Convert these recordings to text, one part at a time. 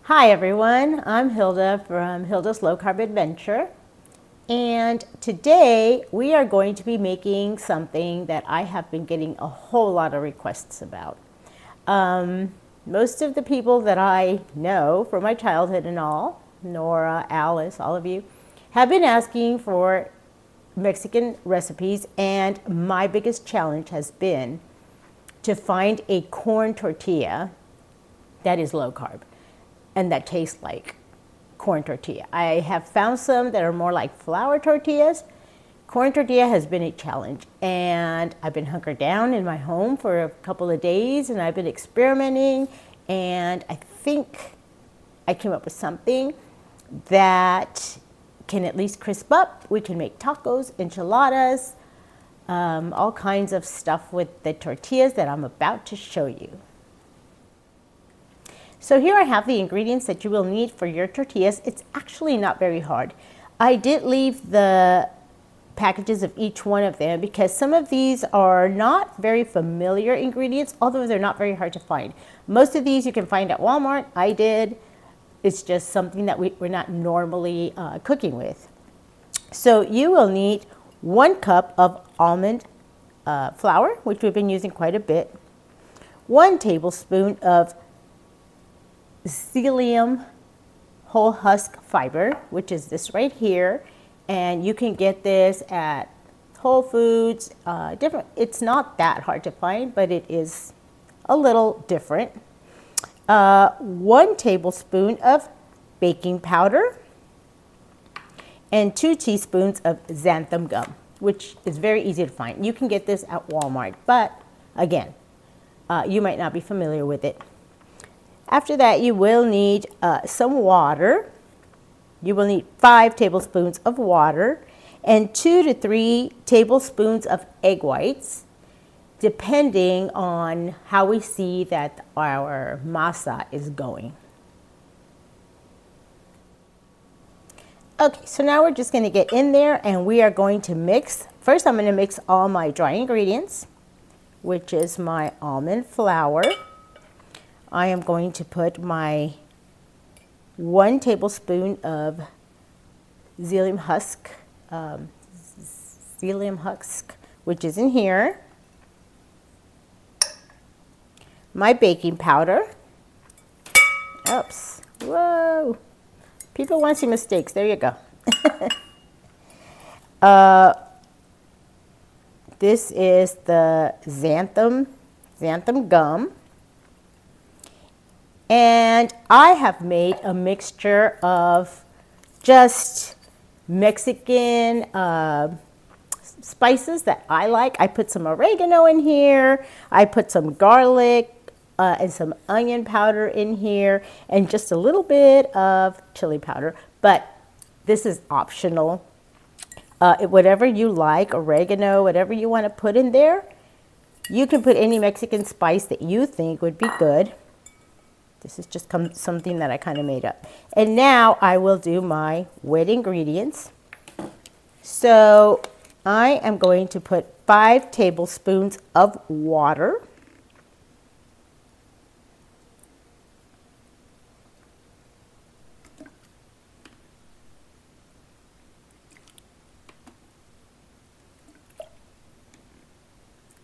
Hi everyone, I'm Hilda from Hilda's Low Carb Adventure, and today we are going to be making something that I have been getting a whole lot of requests about. Most of the people that I know from my childhood and all, Nora, Alice, all of you, have been asking for Mexican recipes, and my biggest challenge has been to find a corn tortilla that is low carb and that tastes like corn tortilla. I have found some that are more like flour tortillas. Corn tortilla has been a challenge, and I've been hunkered down in my home for a couple of days, and I've been experimenting, and I think I came up with something that can at least crisp up. We can make tacos, enchiladas, all kinds of stuff with the tortillas that I'm about to show you. So here I have the ingredients that you will need for your tortillas. It's actually not very hard. I did leave the packages of each one of them because some of these are not very familiar ingredients, although they're not very hard to find. Most of these you can find at Walmart. I did. It's just something that we're not normally cooking with. So you will need 1 cup of almond flour, which we've been using quite a bit, 1 tablespoon of Psyllium whole husk fiber, which is this right here, and you can get this at Whole Foods. It's not that hard to find, but it is a little different. 1 tablespoon of baking powder and 2 teaspoons of xanthum gum, which is very easy to find. You can get this at Walmart, but again, you might not be familiar with it. After that, you will need some water. You will need 5 tablespoons of water and 2 to 3 tablespoons of egg whites, depending on how we see that our masa is going. Okay, so now we're just going to get in there and we are going to mix. First, I'm going to mix all my dry ingredients, which is my almond flour. I am going to put my 1 tablespoon of Psyllium husk, which is in here. My baking powder. Oops. Whoa. People want to see mistakes. There you go. This is the xanthum gum. And I have made a mixture of just Mexican spices that I like. I put some oregano in here. I put some garlic and some onion powder in here, and just a little bit of chili powder. But this is optional. Whatever you like, oregano, whatever you want to put in there. You can put any Mexican spice that you think would be good. This is just something that I kind of made up. And now I will do my wet ingredients. So I am going to put 5 tablespoons of water.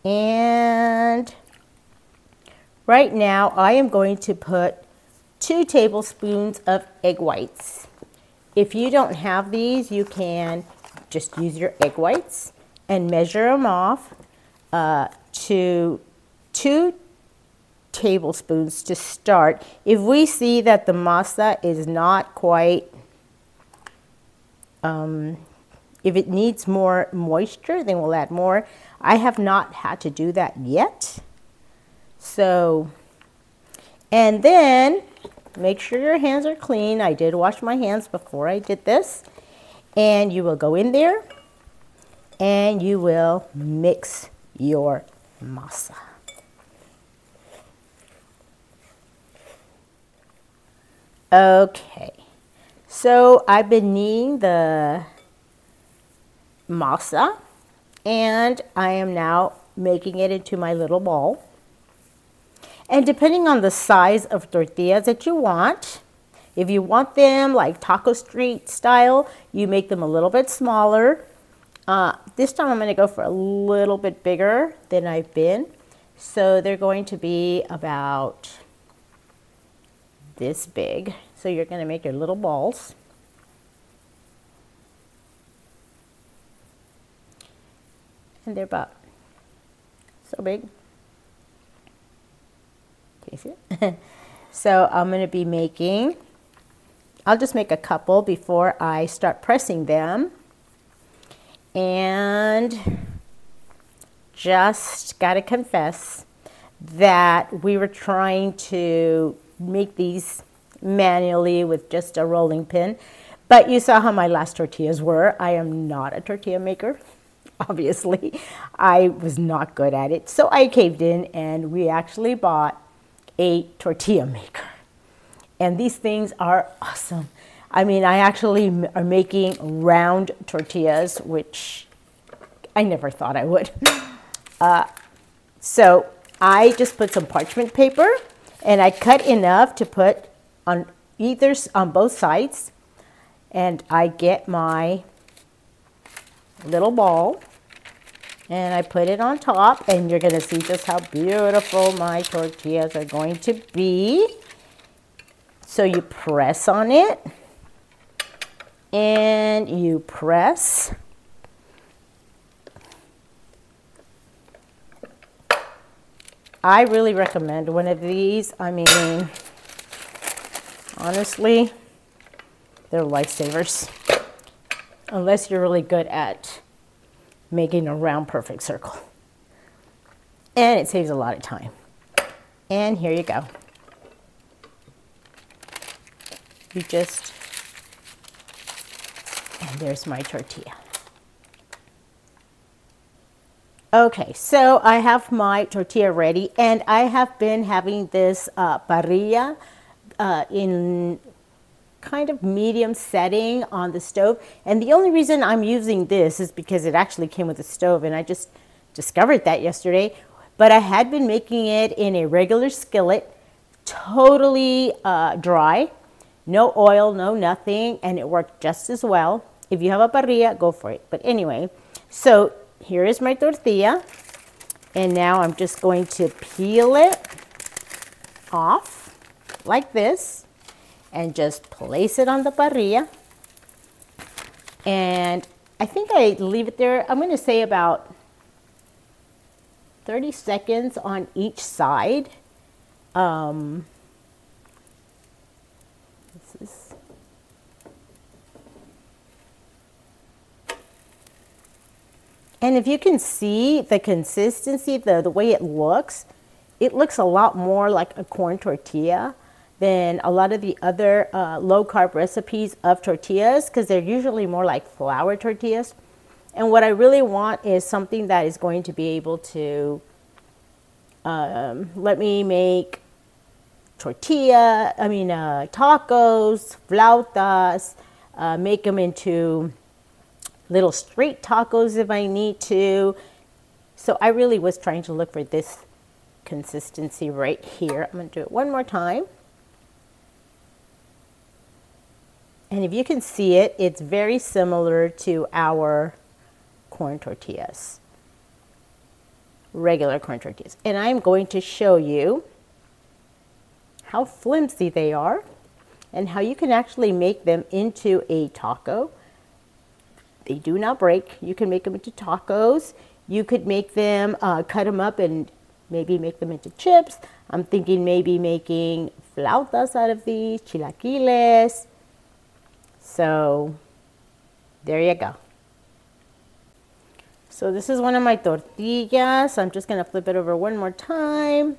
And right now, I am going to put 2 tablespoons of egg whites. If you don't have these, you can just use your egg whites and measure them off to 2 tablespoons to start. If we see that the masa is not quite, if it needs more moisture, then we'll add more. I have not had to do that yet. So, and then make sure your hands are clean. I did wash my hands before I did this. And you will go in there and you will mix your masa. Okay, so I've been kneading the masa and I am now making it into my little ball. And depending on the size of tortillas that you want, If you want them like taco street style, you make them a little bit smaller. This time I'm going to go for a little bit bigger than I've been. So they're going to be about this big. So you're going to make your little balls. And they're about so big. Can you see it? So I'm going to be making, I'll just make a couple before I start pressing them. And just got to confess that we were trying to make these manually with just a rolling pin. But you saw how my last tortillas were. I am not a tortilla maker. Obviously, I was not good at it. So I caved in and we actually bought a tortilla maker. And these things are awesome. I mean, I actually am making round tortillas, which I never thought I would. So I just put some parchment paper and I cut enough to put on both sides. And I get my little ball and I put it on top, and you're going to see just how beautiful my tortillas are going to be. So you press on it and you press. I really recommend one of these. I mean, honestly, they're lifesavers. Unless you're really good at making a round perfect circle. And it saves a lot of time. And here you go. You just, and there's my tortilla. Okay, so I have my tortilla ready, and I have been having this parrilla in kind of medium setting on the stove. And the only reason I'm using this is because it actually came with a stove, and I just discovered that yesterday. But I had been making it in a regular skillet, totally dry, no oil, no nothing, and it worked just as well. If you have a parrilla, go for it. But anyway, so here is my tortilla, and now I'm just going to peel it off like this and just place it on the parrilla. And I think I leave it there, I'm going to say about 30 seconds on each side. And if you can see the consistency, the way it looks a lot more like a corn tortilla than a lot of the other low-carb recipes of tortillas, because they're usually more like flour tortillas. And what I really want is something that is going to be able to let me make tacos, flautas, make them into little street tacos if I need to. So I really was trying to look for this consistency right here. I'm going to do it one more time. And if you can see it, it's very similar to our corn tortillas, regular corn tortillas. And I'm going to show you how flimsy they are and how you can actually make them into a taco. They do not break. You can make them into tacos. You could make them, cut them up and maybe make them into chips. I'm thinking maybe making flautas out of these, chilaquiles. So there you go. So this is one of my tortillas. I'm just going to flip it over one more time.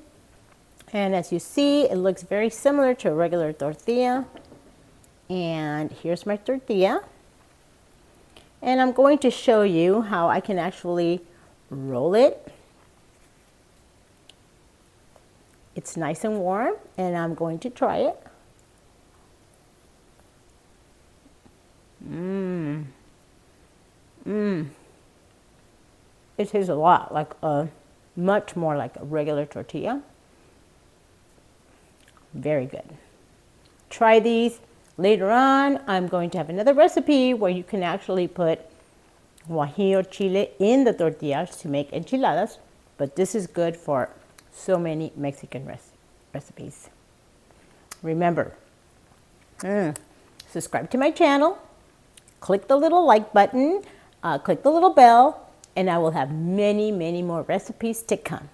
And as you see, it looks very similar to a regular tortilla. And here's my tortilla. And I'm going to show you how I can actually roll it. It's nice and warm, and I'm going to try it. It tastes a lot like much more like a regular tortilla. Very good. Try these. Later on, I'm going to have another recipe where you can actually put guajillo chile in the tortillas to make enchiladas, but this is good for so many Mexican recipes. Remember, subscribe to my channel, click the little like button, click the little bell, and I will have many, many more recipes to come.